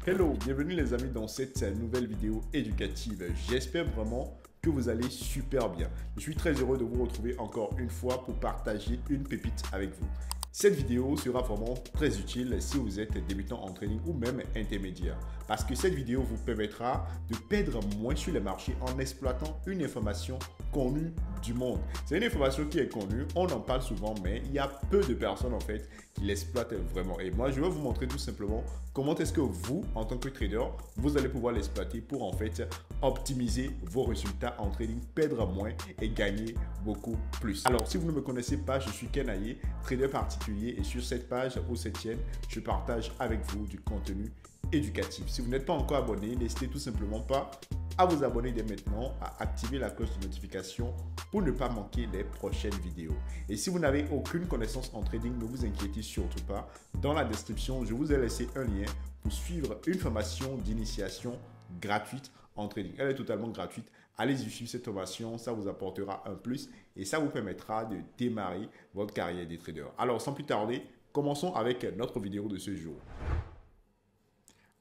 Hello, bienvenue les amis dans cette nouvelle vidéo éducative. J'espère vraiment que vous allez super bien. Je suis très heureux de vous retrouver encore une fois pour partager une pépite avec vous. Cette vidéo sera vraiment très utile si vous êtes débutant en trading ou même intermédiaire. Parce que cette vidéo vous permettra de perdre moins sur les marchés en exploitant une information connue du monde. C'est une information qui est connue, on en parle souvent, mais il y a peu de personnes en fait qui l'exploitent vraiment. Et moi, je vais vous montrer tout simplement comment est-ce que vous, en tant que trader, vous allez pouvoir l'exploiter pour en fait optimiser vos résultats en trading, perdre moins et gagner beaucoup plus. Alors, si vous ne me connaissez pas, je suis Ken Aye, trader particulier, et sur cette page ou cette chaîne, je partage avec vous du contenu éducatif. Si vous n'êtes pas encore abonné, n'hésitez tout simplement pas à vous abonner dès maintenant, à activer la cloche de notification pour ne pas manquer les prochaines vidéos. Et si vous n'avez aucune connaissance en trading, ne vous inquiétez surtout pas. Dans la description, je vous ai laissé un lien pour suivre une formation d'initiation gratuite en trading. Elle est totalement gratuite. Allez-y suivre cette formation, ça vous apportera un plus et ça vous permettra de démarrer votre carrière de trader. Alors, sans plus tarder, commençons avec notre vidéo de ce jour.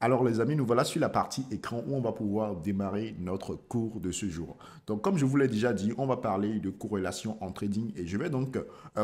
Alors les amis, nous voilà sur la partie écran où on va pouvoir démarrer notre cours de ce jour. Donc comme je vous l'ai déjà dit, on va parler de corrélation en trading et je vais donc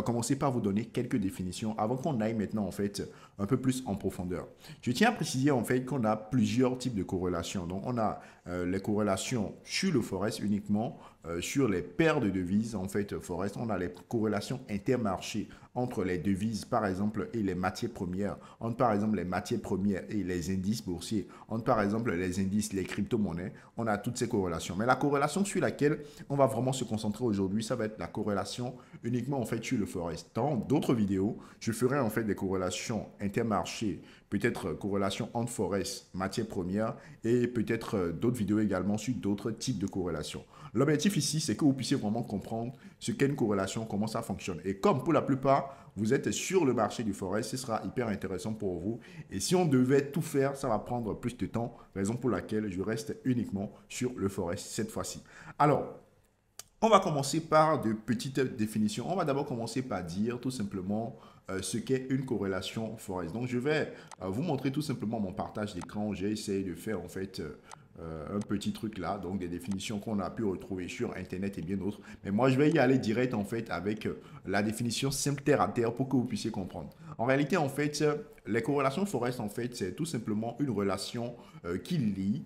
commencer par vous donner quelques définitions avant qu'on aille maintenant en fait un peu plus en profondeur. Je tiens à préciser en fait qu'on a plusieurs types de corrélations. Donc on a les corrélations sur le forex uniquement, sur les paires de devises en fait forex, on a les corrélations intermarchés entre les devises par exemple et les matières premières, entre par exemple les matières premières et les indices boursiers, entre par exemple les indices, les crypto-monnaies, on a toutes ces corrélations. Mais la corrélation sur laquelle on va vraiment se concentrer aujourd'hui, ça va être la corrélation uniquement en fait sur le forex. Dans d'autres vidéos, je ferai en fait des corrélations intermarchés, peut-être corrélation entre forex, matières premières et peut-être d'autres vidéos également sur d'autres types de corrélations. L'objectif ici, c'est que vous puissiez vraiment comprendre ce qu'est une corrélation, comment ça fonctionne. Et comme pour la plupart, vous êtes sur le marché du forex, ce sera hyper intéressant pour vous. Et si on devait tout faire, ça va prendre plus de temps, raison pour laquelle je reste uniquement sur le forex cette fois-ci. Alors, on va commencer par de petites définitions. On va d'abord commencer par dire tout simplement ce qu'est une corrélation forex. Donc, je vais vous montrer tout simplement mon partage d'écran. J'ai essayé de faire en fait un petit truc là, donc des définitions qu'on a pu retrouver sur Internet et bien d'autres. Mais moi, je vais y aller direct en fait avec la définition simple terre à terre pour que vous puissiez comprendre. En réalité, en fait, les corrélations forex, en fait, c'est tout simplement une relation qui lie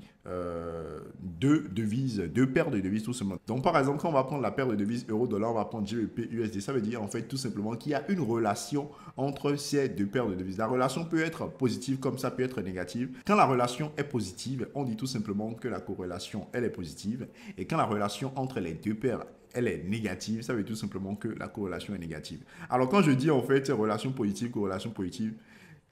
deux devises, deux paires de devises tout simplement. Donc, par exemple, quand on va prendre la paire de devises euro-dollar, on va prendre GBP USD. Ça veut dire en fait tout simplement qu'il y a une relation entre ces deux paires de devises. La relation peut être positive comme ça peut être négative. Quand la relation est positive, on dit tout simplement que la corrélation, elle est positive. Et quand la relation entre les deux paires elle est négative, ça veut tout simplement que la corrélation est négative. Alors quand je dis en fait relation positive, corrélation positive,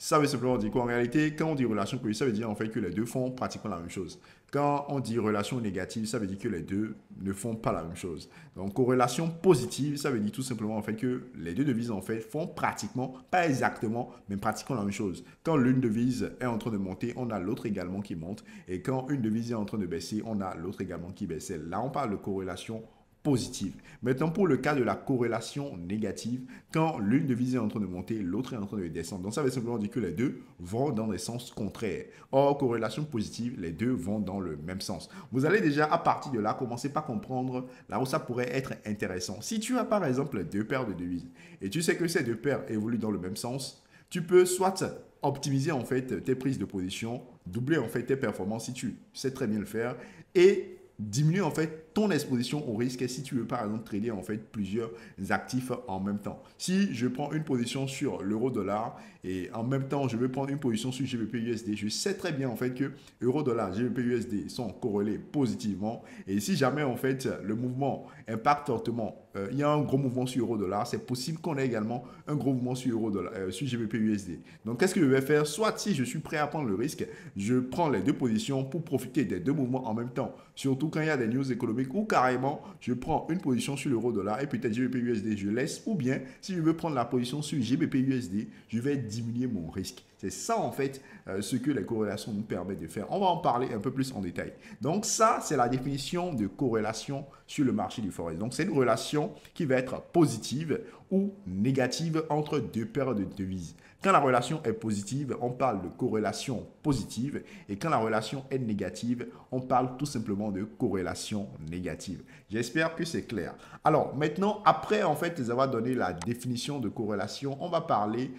ça veut simplement dire qu'en réalité, quand on dit relation positive, ça veut dire en fait que les deux font pratiquement la même chose. Quand on dit relation négative, ça veut dire que les deux ne font pas la même chose. Donc corrélation positive, ça veut dire tout simplement en fait que les deux devises en fait font pratiquement, pas exactement, mais pratiquement la même chose. Quand l'une devise est en train de monter, on a l'autre également qui monte. Et quand une devise est en train de baisser, on a l'autre également qui baisse. Là, on parle de corrélation positive. Maintenant, pour le cas de la corrélation négative, quand l'une devise est en train de monter, l'autre est en train de descendre. Donc, ça veut simplement dire que les deux vont dans des sens contraires. Or, corrélation positive, les deux vont dans le même sens. Vous allez déjà, à partir de là, commencer par comprendre là où ça pourrait être intéressant. Si tu as, par exemple, deux paires de devises et tu sais que ces deux paires évoluent dans le même sens, tu peux soit optimiser en fait tes prises de position, doubler en fait tes performances si tu sais très bien le faire et diminuer en fait ton exposition au risque si tu veux par exemple trader en fait plusieurs actifs en même temps. Si je prends une position sur l'euro-dollar et en même temps je veux prendre une position sur GBP-USD, je sais très bien en fait que euro-dollar, GBP-USD sont corrélés positivement et si jamais en fait le mouvement impacte fortement, il y a un gros mouvement sur euro-dollar, c'est possible qu'on ait également un gros mouvement sur euro-dollar, sur GBP-USD. Donc qu'est-ce que je vais faire? Soit si je suis prêt à prendre le risque, je prends les deux positions pour profiter des deux mouvements en même temps, surtout quand il y a des news économiques ou carrément je prends une position sur l'euro-dollar et peut-être GBP-USD je laisse, ou bien si je veux prendre la position sur GBP-USD, je vais diminuer mon risque. C'est ça en fait ce que les corrélations nous permettent de faire. On va en parler un peu plus en détail. Donc ça, c'est la définition de corrélation sur le marché du forex. Donc c'est une relation qui va être positive ou négative entre deux paires de devises. Quand la relation est positive, on parle de corrélation positive. Et quand la relation est négative, on parle tout simplement de corrélation négative. J'espère que c'est clair. Alors maintenant, après en fait avoir donné la définition de corrélation, on va parler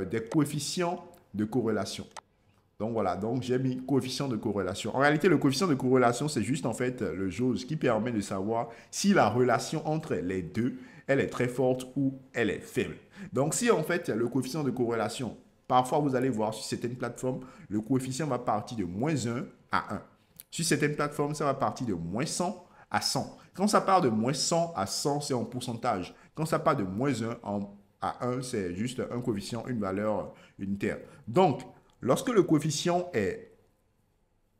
des coefficients de corrélation. Donc voilà, donc j'ai mis coefficient de corrélation. En réalité, le coefficient de corrélation, c'est juste en fait le jauge qui permet de savoir si la relation entre les deux, elle est très forte ou elle est faible. Donc si en fait le coefficient de corrélation, parfois vous allez voir sur certaines plateformes, le coefficient va partir de -1 à 1. Sur certaines plateformes, ça va partir de -100 à 100. Quand ça part de -100 à 100, c'est en pourcentage. Quand ça part de -1 à 1, c'est juste un coefficient, une valeur unitaire. Donc, lorsque le coefficient est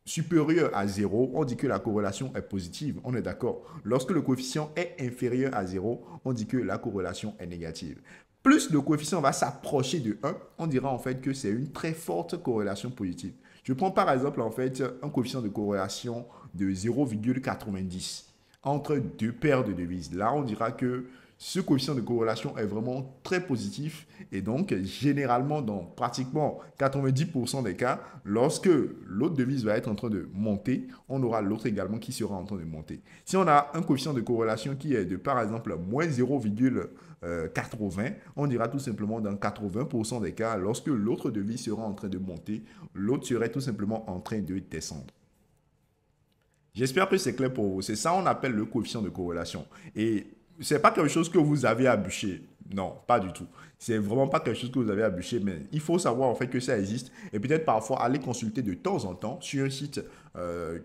supérieur à 0, on dit que la corrélation est positive, on est d'accord. Lorsque le coefficient est inférieur à 0, on dit que la corrélation est négative. Plus le coefficient va s'approcher de 1, on dira en fait que c'est une très forte corrélation positive. Je prends par exemple en fait un coefficient de corrélation de 0,90 entre deux paires de devises. Là, on dira que ce coefficient de corrélation est vraiment très positif et donc généralement dans pratiquement 90% des cas, lorsque l'autre devise va être en train de monter, on aura l'autre également qui sera en train de monter. Si on a un coefficient de corrélation qui est de par exemple moins 0,80, on dira tout simplement dans 80% des cas, lorsque l'autre devise sera en train de monter, l'autre serait tout simplement en train de descendre. J'espère que c'est clair pour vous. C'est ça qu'on appelle le coefficient de corrélation. Et c'est pas quelque chose que vous avez à bûcher. Non, pas du tout. C'est vraiment pas quelque chose que vous avez à bûcher, mais il faut savoir en fait que ça existe et peut-être parfois aller consulter de temps en temps sur un site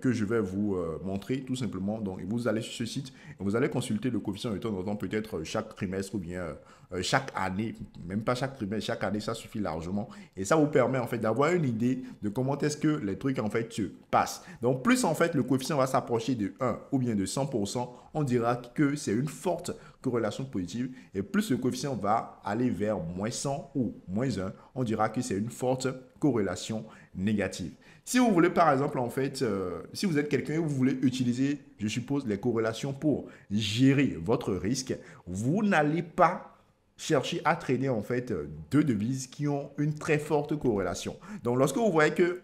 que je vais vous montrer tout simplement. Donc, vous allez sur ce site et vous allez consulter le coefficient de temps en temps, peut-être chaque trimestre ou bien chaque année, même pas chaque trimestre, chaque année, ça suffit largement. Et ça vous permet en fait d'avoir une idée de comment est-ce que les trucs en fait se passent. Donc, plus en fait le coefficient va s'approcher de 1 ou bien de 100%, on dira que c'est une forte corrélation positive et plus le coefficient va aller vers -100 ou -1, on dira que c'est une forte corrélation négative. Si vous voulez par exemple en fait, si vous êtes quelqu'un et vous voulez utiliser, je suppose, les corrélations pour gérer votre risque, vous n'allez pas chercher à trader en fait deux devises qui ont une très forte corrélation. Donc lorsque vous voyez que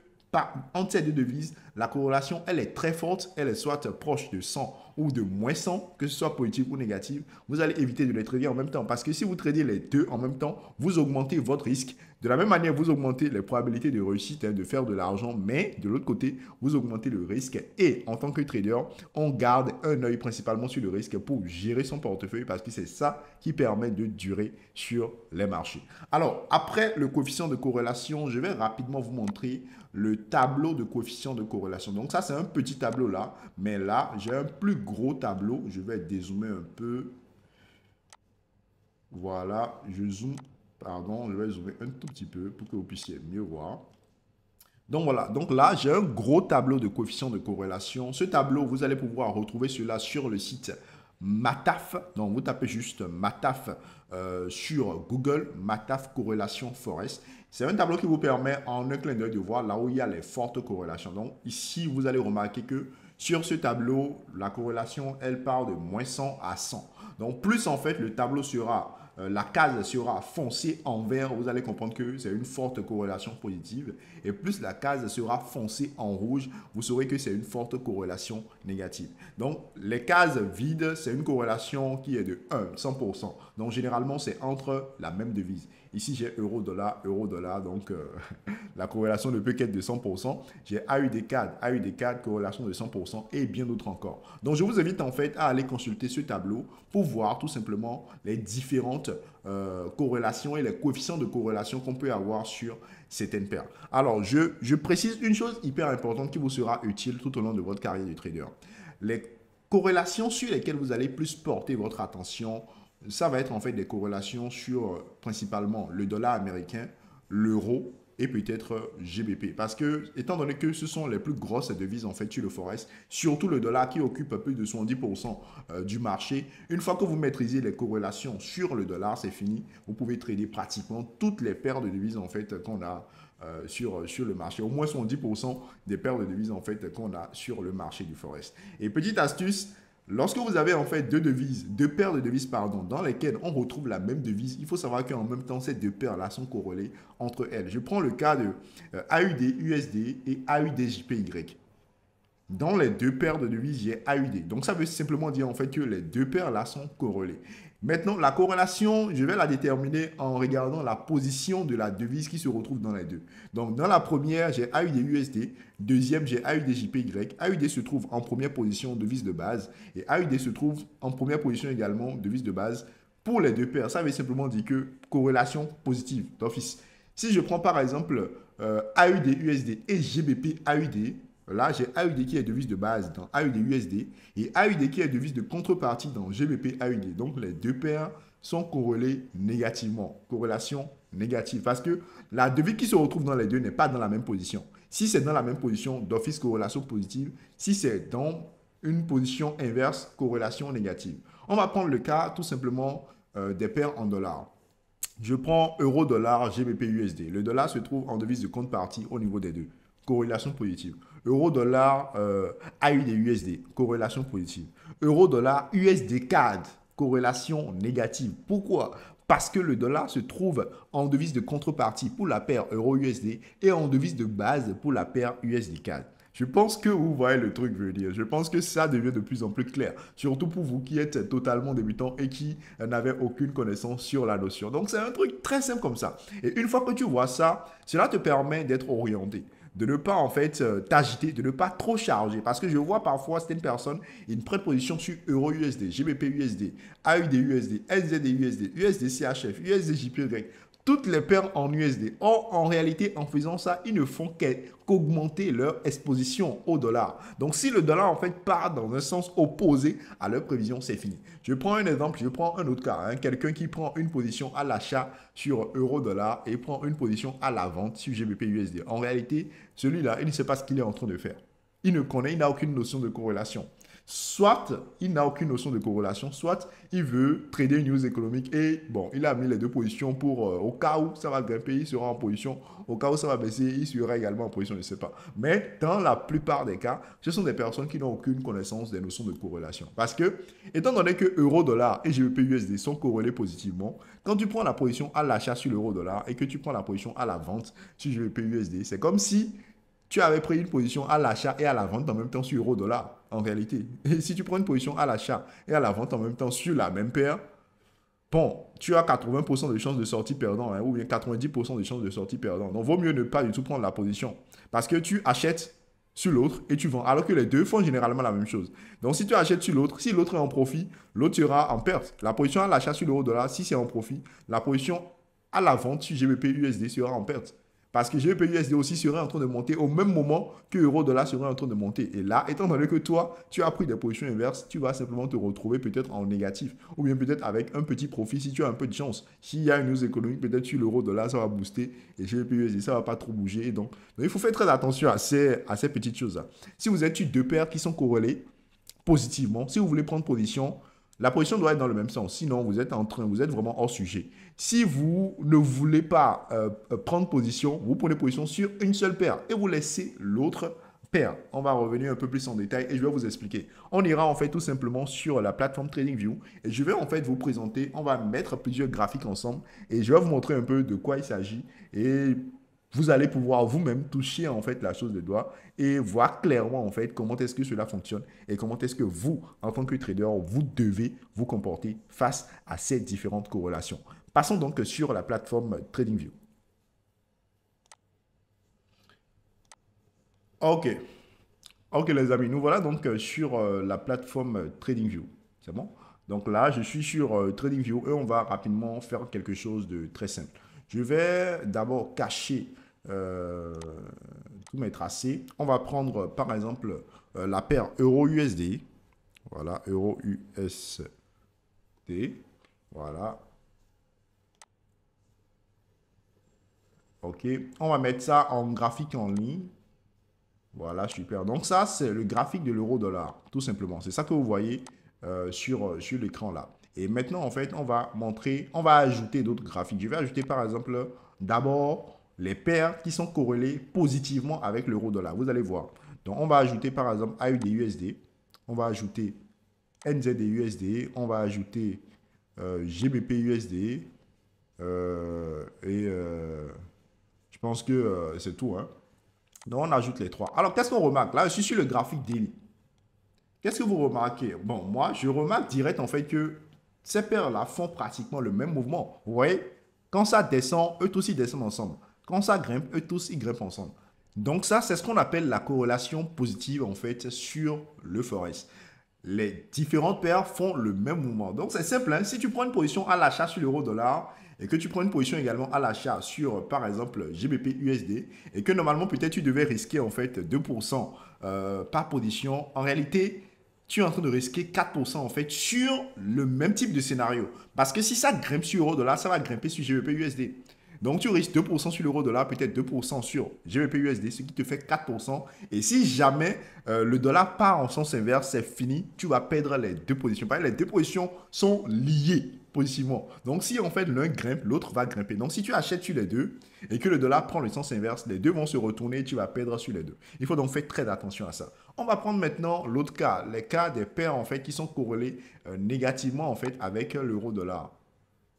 entre ces deux devises, la corrélation, elle est très forte, elle est soit proche de 100 ou de -100, que ce soit positive ou négative, vous allez éviter de les trader en même temps. Parce que si vous tradez les deux en même temps, vous augmentez votre risque. De la même manière, vous augmentez les probabilités de réussite, de faire de l'argent, mais de l'autre côté, vous augmentez le risque. Et en tant que trader, on garde un œil principalement sur le risque pour gérer son portefeuille parce que c'est ça qui permet de durer sur les marchés. Alors, après le coefficient de corrélation, je vais rapidement vous montrer le tableau de coefficient de corrélation. Donc ça, c'est un petit tableau là, mais là, j'ai un plus gros tableau. Je vais dézoomer un peu. Voilà, je zoome. Pardon, je vais zoomer un tout petit peu pour que vous puissiez mieux voir. Donc voilà, donc là, j'ai un gros tableau de coefficient de corrélation. Ce tableau, vous allez pouvoir retrouver cela sur le site Mataf. Donc vous tapez juste Mataf sur Google, Mataf Corrélation Forex. C'est un tableau qui vous permet en un clin d'œil de voir là où il y a les fortes corrélations. Donc ici, vous allez remarquer que sur ce tableau, la corrélation, elle part de -100 à 100. Donc plus en fait, le tableau sera... la case sera foncée en vert, vous allez comprendre que c'est une forte corrélation positive. Et plus la case sera foncée en rouge, vous saurez que c'est une forte corrélation négative. Donc, les cases vides, c'est une corrélation qui est de 1, 100%. Donc, généralement, c'est entre la même devise. Ici, j'ai euro-dollar, euro-dollar. Donc, la corrélation ne peut qu'être de 100%. J'ai AUD-CAD, corrélation de 100% et bien d'autres encore. Donc, je vous invite en fait à aller consulter ce tableau pour voir tout simplement les différentes corrélations et les coefficients de corrélation qu'on peut avoir sur certaines paires. Alors, je précise une chose hyper importante qui vous sera utile tout au long de votre carrière de trader. Les corrélations sur lesquelles vous allez plus porter votre attention, ça va être en fait des corrélations sur principalement le dollar américain, l'euro et peut-être GBP. Parce que, étant donné que ce sont les plus grosses devises en fait sur le Forex, surtout le dollar qui occupe plus de 70% du marché, une fois que vous maîtrisez les corrélations sur le dollar, c'est fini. Vous pouvez trader pratiquement toutes les paires de devises en fait qu'on a sur le marché. Au moins 70% des paires de devises en fait qu'on a sur le marché du Forex. Et petite astuce, lorsque vous avez en fait deux paires de devises pardon, dans lesquelles on retrouve la même devise, il faut savoir qu'en même temps, ces deux paires-là sont corrélées entre elles. Je prends le cas de AUD-USD et AUD-JPY. Dans les deux paires de devises, j'ai AUD. Donc, ça veut simplement dire en fait que les deux paires-là sont corrélées. Maintenant, la corrélation, je vais la déterminer en regardant la position de la devise qui se retrouve dans les deux. Donc, dans la première, j'ai AUD-USD. Deuxième, j'ai AUD-JPY. AUD se trouve en première position, devise de base. Et AUD se trouve en première position également, devise de base. Pour les deux paires, ça veut simplement dire que corrélation positive d'office. Si je prends par exemple AUD-USD et GBP-AUD, là, j'ai AUD qui est devise de base dans AUD-USD et AUD qui est devise de contrepartie dans GBP-AUD. Donc, les deux paires sont corrélées négativement. Corrélation négative. Parce que la devise qui se retrouve dans les deux n'est pas dans la même position. Si c'est dans la même position, d'office corrélation positive. Si c'est dans une position inverse, corrélation négative. On va prendre le cas tout simplement des paires en dollars. Je prends euro-dollar, GBP-USD. Le dollar se trouve en devise de contrepartie au niveau des deux. Corrélation positive. Euro-dollar, AUD-USD. Corrélation positive. Euro-dollar, USD-CAD. Corrélation négative. Pourquoi? Parce que le dollar se trouve en devise de contrepartie pour la paire euro-USD et en devise de base pour la paire USD-CAD. Je pense que vous voyez le truc venir. Je pense que ça devient de plus en plus clair. Surtout pour vous qui êtes totalement débutant et qui n'avez aucune connaissance sur la notion. Donc c'est un truc très simple comme ça. Et une fois que tu vois ça, cela te permet d'être orienté. De ne pas en fait t'agiter, de ne pas trop charger. Parce que je vois parfois certaines personnes, ils prennent position sur Euro-USD, GBP-USD, AUD-USD, SZD-USD, USD-CHF, USD-JPY. Toutes les paires en USD. Or, en réalité, en faisant ça, ils ne font qu'augmenter leur exposition au dollar. Donc, si le dollar, en fait, part dans un sens opposé à leur prévision, c'est fini. Je prends un exemple, je prends un autre cas. Hein. Quelqu'un qui prend une position à l'achat sur euro-dollar et prend une position à la vente sur GBP-USD. En réalité, celui-là, il ne sait pas ce qu'il est en train de faire. Il ne connaît, il n'a aucune notion de corrélation. Soit il n'a aucune notion de corrélation, soit il veut trader une news économique et bon, il a mis les deux positions pour au cas où ça va grimper, il sera en position, au cas où ça va baisser, il sera également en position, je ne sais pas. Mais dans la plupart des cas, ce sont des personnes qui n'ont aucune connaissance des notions de corrélation. Parce que, étant donné que euro-dollar et GBP-USD sont corrélés positivement, quand tu prends la position à l'achat sur l'euro-dollar et que tu prends la position à la vente sur GBP-USD, c'est comme si tu avais pris une position à l'achat et à la vente en même temps sur euro-dollar, en réalité. Et si tu prends une position à l'achat et à la vente en même temps sur la même paire, bon, tu as 80% de chances de sortie perdant, hein, ou bien 90% de chances de sortie perdant. Donc, vaut mieux ne pas du tout prendre la position. Parce que tu achètes sur l'autre et tu vends, alors que les deux font généralement la même chose. Donc, si tu achètes sur l'autre, si l'autre est en profit, l'autre sera en perte. La position à l'achat sur l'euro-dollar, si c'est en profit, la position à la vente sur GBP-USD sera en perte. Parce que GBP-USD aussi serait en train de monter au même moment que euro-dollar serait en train de monter. Et là, étant donné que toi, tu as pris des positions inverses, tu vas simplement te retrouver peut-être en négatif. Ou bien peut-être avec un petit profit si tu as un peu de chance. S'il y a une news économique, peut-être sur l'euro-dollar, ça va booster. Et GBP-USD, ça ne va pas trop bouger. Donc, il faut faire très attention à ces petites choses-là. Si vous êtes sur deux paires qui sont corrélées positivement, si vous voulez prendre position, la position doit être dans le même sens. Sinon, vous êtes vraiment hors sujet. Si vous ne voulez pas prendre position, vous prenez position sur une seule paire et vous laissez l'autre paire. On va revenir un peu plus en détail et je vais vous expliquer. On ira en fait tout simplement sur la plateforme TradingView et je vais en fait vous présenter, on va mettre plusieurs graphiques ensemble et je vais vous montrer un peu de quoi il s'agit et vous allez pouvoir vous-même toucher en fait la chose de doigt et voir clairement en fait comment est-ce que cela fonctionne et comment est-ce que vous, en tant que trader, vous devez vous comporter face à ces différentes corrélations. Passons donc sur la plateforme TradingView. Ok, ok les amis, nous voilà donc sur la plateforme TradingView. C'est bon? Donc là, je suis sur TradingView et on va rapidement faire quelque chose de très simple. Je vais d'abord cacher tous mes tracés. On va prendre par exemple la paire euro-USD. Voilà, euro-USD. Voilà. OK. On va mettre ça en graphique en ligne. Voilà, super. Donc ça, c'est le graphique de l'euro-dollar, tout simplement. C'est ça que vous voyez sur l'écran là. Et maintenant, en fait, on va ajouter d'autres graphiques. Je vais ajouter par exemple d'abord les paires qui sont corrélées positivement avec l'euro-dollar. Vous allez voir. Donc, on va ajouter par exemple AUD-USD. On va ajouter NZD-USD. On va ajouter GBP-USD. Je pense que c'est tout, hein. Donc, on ajoute les trois. Alors, qu'est-ce qu'on remarque? Là, je suis sur le graphique daily. Qu'est-ce que vous remarquez? Bon, moi, je remarque direct, en fait, que ces paires-là font pratiquement le même mouvement. Vous voyez? Quand ça descend, eux tous, ils descendent ensemble. Quand ça grimpe, eux tous, ils grimpent ensemble. Donc, ça, c'est ce qu'on appelle la corrélation positive, en fait, sur le Forex. Les différentes paires font le même mouvement. Donc, c'est simple, hein? Si tu prends une position à l'achat sur l'euro-dollar, et que tu prends une position également à l'achat sur, par exemple, GBP USD, et que normalement, peut-être, tu devais risquer, en fait, 2% par position, en réalité, tu es en train de risquer 4% en fait sur le même type de scénario. Parce que si ça grimpe sur l'euro-dollar, ça va grimper sur GBP USD. Donc tu risques 2% sur l'euro-dollar, peut-être 2% sur GBP USD, ce qui te fait 4%. Et si jamais le dollar part en sens inverse, c'est fini, tu vas perdre les deux positions. Parce que les deux positions sont liées positivement. Donc si en fait l'un grimpe, l'autre va grimper. Donc si tu achètes sur les deux et que le dollar prend le sens inverse, les deux vont se retourner et tu vas perdre sur les deux. Il faut donc faire très attention à ça. On va prendre maintenant l'autre cas, les cas des paires en fait qui sont corrélés négativement en fait avec l'euro-dollar.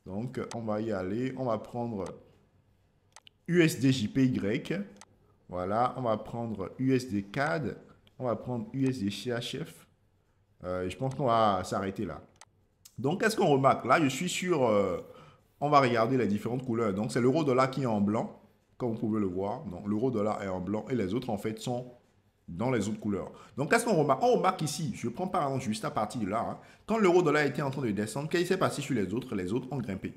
Donc on va y aller, on va prendre USD-JPY. Voilà, on va prendre USD-CAD. On va prendre USD-CHF. Je pense qu'on va s'arrêter là. Donc, qu'est-ce qu'on remarque? Là, je suis sur... on va regarder les différentes couleurs. Donc, c'est l'euro-dollar qui est en blanc, comme vous pouvez le voir. Donc, l'euro-dollar est en blanc et les autres, en fait, sont dans les autres couleurs. Donc, qu'est-ce qu'on remarque? On remarque ici, je prends par exemple juste à partir de là, hein, quand l'euro-dollar était en train de descendre, qu'est-ce qui s'est passé sur les autres? Les autres ont grimpé.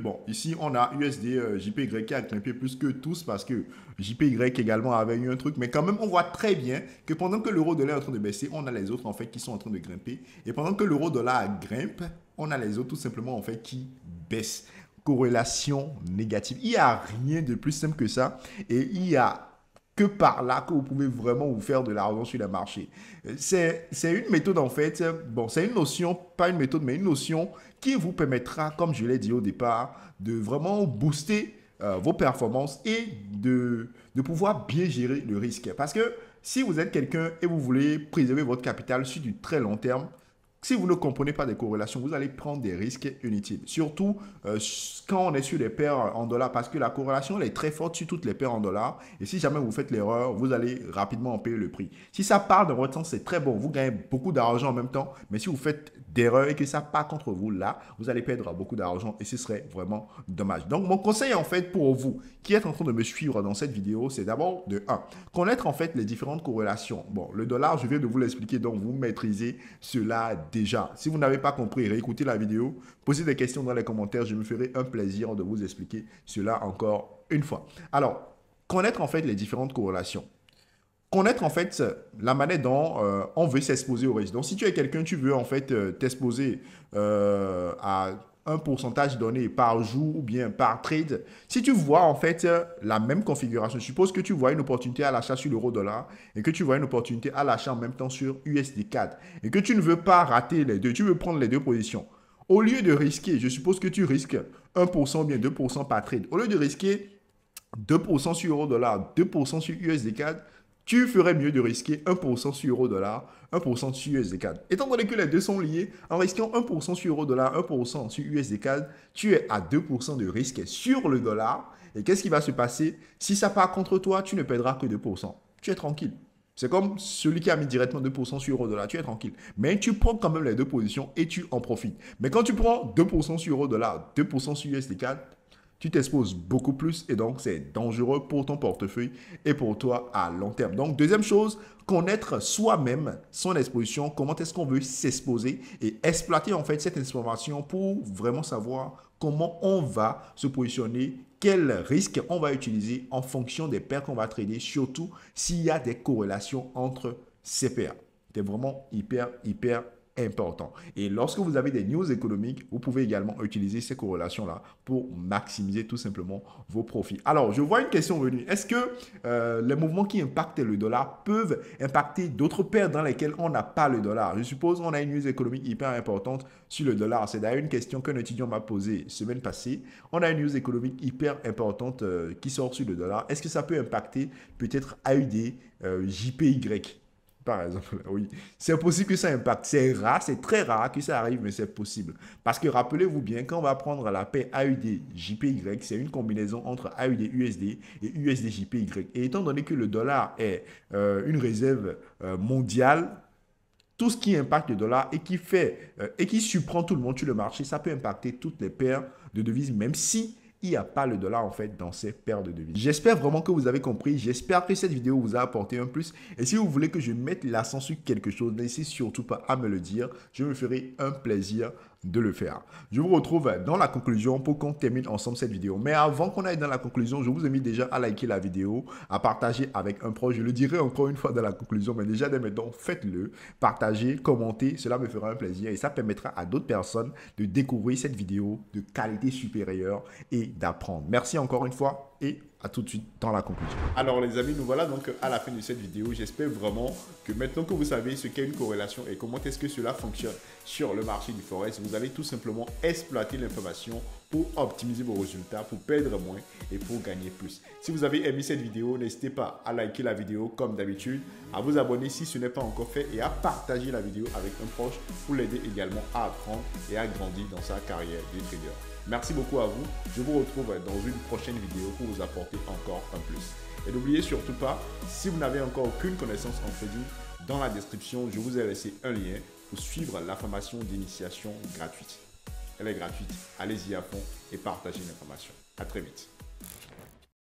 Bon, ici, on a USD JPY qui a grimpé plus que tous parce que JPY également avait eu un truc. Mais quand même, on voit très bien que pendant que l'euro-dollar est en train de baisser, on a les autres en fait qui sont en train de grimper. Et pendant que l'euro-dollar grimpe, on a les autres tout simplement en fait qui baissent. Corrélation négative. Il n'y a rien de plus simple que ça. Et il y a que par là que vous pouvez vraiment vous faire de l'argent sur les marchés. C'est une méthode en fait, bon, c'est une notion, pas une méthode, mais une notion qui vous permettra, comme je l'ai dit au départ, de vraiment booster vos performances et de pouvoir bien gérer le risque. Parce que si vous êtes quelqu'un et vous voulez préserver votre capital sur du très long terme, si vous ne comprenez pas des corrélations, vous allez prendre des risques inutiles. Surtout quand on est sur les paires en dollars, parce que la corrélation elle est très forte sur toutes les paires en dollars. Et si jamais vous faites l'erreur, vous allez rapidement en payer le prix. Si ça part dans votre sens, c'est très bon. Vous gagnez beaucoup d'argent en même temps. Mais si vous faites d'erreurs et que ça part contre vous, là, vous allez perdre beaucoup d'argent et ce serait vraiment dommage. Donc, mon conseil en fait pour vous qui êtes en train de me suivre dans cette vidéo, c'est d'abord de 1. Connaître en fait les différentes corrélations. Bon, le dollar, je viens de vous l'expliquer, donc vous maîtrisez cela déjà. Si vous n'avez pas compris, réécoutez la vidéo, posez des questions dans les commentaires, je me ferai un plaisir de vous expliquer cela encore une fois. Alors, connaître en fait les différentes corrélations. Connaître en fait la manière dont on veut s'exposer au risque. Donc, si tu es quelqu'un, tu veux en fait t'exposer à un pourcentage donné par jour ou bien par trade. Si tu vois en fait la même configuration, je suppose que tu vois une opportunité à l'achat sur l'euro-dollar et que tu vois une opportunité à l'achat en même temps sur USD-CAD et que tu ne veux pas rater les deux, tu veux prendre les deux positions. Au lieu de risquer, je suppose que tu risques 1% ou bien 2% par trade. Au lieu de risquer 2% sur euro-dollar, 2% sur USD-CAD, tu ferais mieux de risquer 1% sur euro-dollar, 1% sur USD-CAD. Étant donné que les deux sont liés, en risquant 1% sur euro-dollar, 1% sur USD-CAD, tu es à 2% de risque sur le dollar. Et qu'est-ce qui va se passer? Si ça part contre toi, tu ne perdras que 2%. Tu es tranquille. C'est comme celui qui a mis directement 2% sur euro-dollar, tu es tranquille. Mais tu prends quand même les deux positions et tu en profites. Mais quand tu prends 2% sur euro-dollar, 2% sur USD-CAD, tu t'exposes beaucoup plus et donc c'est dangereux pour ton portefeuille et pour toi à long terme. Donc, deuxième chose, connaître soi-même son exposition, comment est-ce qu'on veut s'exposer et exploiter en fait cette information pour vraiment savoir comment on va se positionner, quels risques on va utiliser en fonction des paires qu'on va trader, surtout s'il y a des corrélations entre ces paires. C'est vraiment hyper important. Et lorsque vous avez des news économiques, vous pouvez également utiliser ces corrélations-là pour maximiser tout simplement vos profits. Alors, je vois une question venue. Est-ce que les mouvements qui impactent le dollar peuvent impacter d'autres paires dans lesquelles on n'a pas le dollar? Je suppose qu'on a une news économique hyper importante sur le dollar. C'est d'ailleurs une question qu'un étudiant m'a posée semaine passée. On a une news économique hyper importante qui sort sur le dollar. Est-ce que ça peut impacter peut-être AUD, JPY? Par exemple, oui. C'est possible que ça impacte. C'est rare, c'est très rare que ça arrive, mais c'est possible. Parce que rappelez-vous bien, quand on va prendre la paire AUD-JPY, c'est une combinaison entre AUD-USD et USD-JPY. Et étant donné que le dollar est une réserve mondiale, tout ce qui impacte le dollar et qui surprend tout le monde sur le marché, ça peut impacter toutes les paires de devises, même si il n'y a pas le dollar en fait dans ces paires de devises. J'espère vraiment que vous avez compris. J'espère que cette vidéo vous a apporté un plus. Et si vous voulez que je mette l'accent sur quelque chose, n'hésitez surtout pas à me le dire. Je me ferai un plaisir de le faire. Je vous retrouve dans la conclusion pour qu'on termine ensemble cette vidéo. Mais avant qu'on aille dans la conclusion, je vous invite déjà à liker la vidéo, à partager avec un proche. Je le dirai encore une fois dans la conclusion, mais déjà dès maintenant, faites-le. Partagez, commentez, cela me fera un plaisir et ça permettra à d'autres personnes de découvrir cette vidéo de qualité supérieure et d'apprendre. Merci encore une fois et à tout de suite dans la conclusion. Alors les amis, nous voilà donc à la fin de cette vidéo. J'espère vraiment que maintenant que vous savez ce qu'est une corrélation et comment est-ce que cela fonctionne sur le marché du Forex, vous allez tout simplement exploiter l'information pour optimiser vos résultats, pour perdre moins et pour gagner plus. Si vous avez aimé cette vidéo, n'hésitez pas à liker la vidéo comme d'habitude, à vous abonner si ce n'est pas encore fait et à partager la vidéo avec un proche pour l'aider également à apprendre et à grandir dans sa carrière de trader. Merci beaucoup à vous. Je vous retrouve dans une prochaine vidéo pour vous apporter encore un plus. Et n'oubliez surtout pas, si vous n'avez encore aucune connaissance en trading, dans la description, je vous ai laissé un lien pour suivre la formation d'initiation gratuite. Elle est gratuite. Allez-y à fond et partagez l'information. À très vite.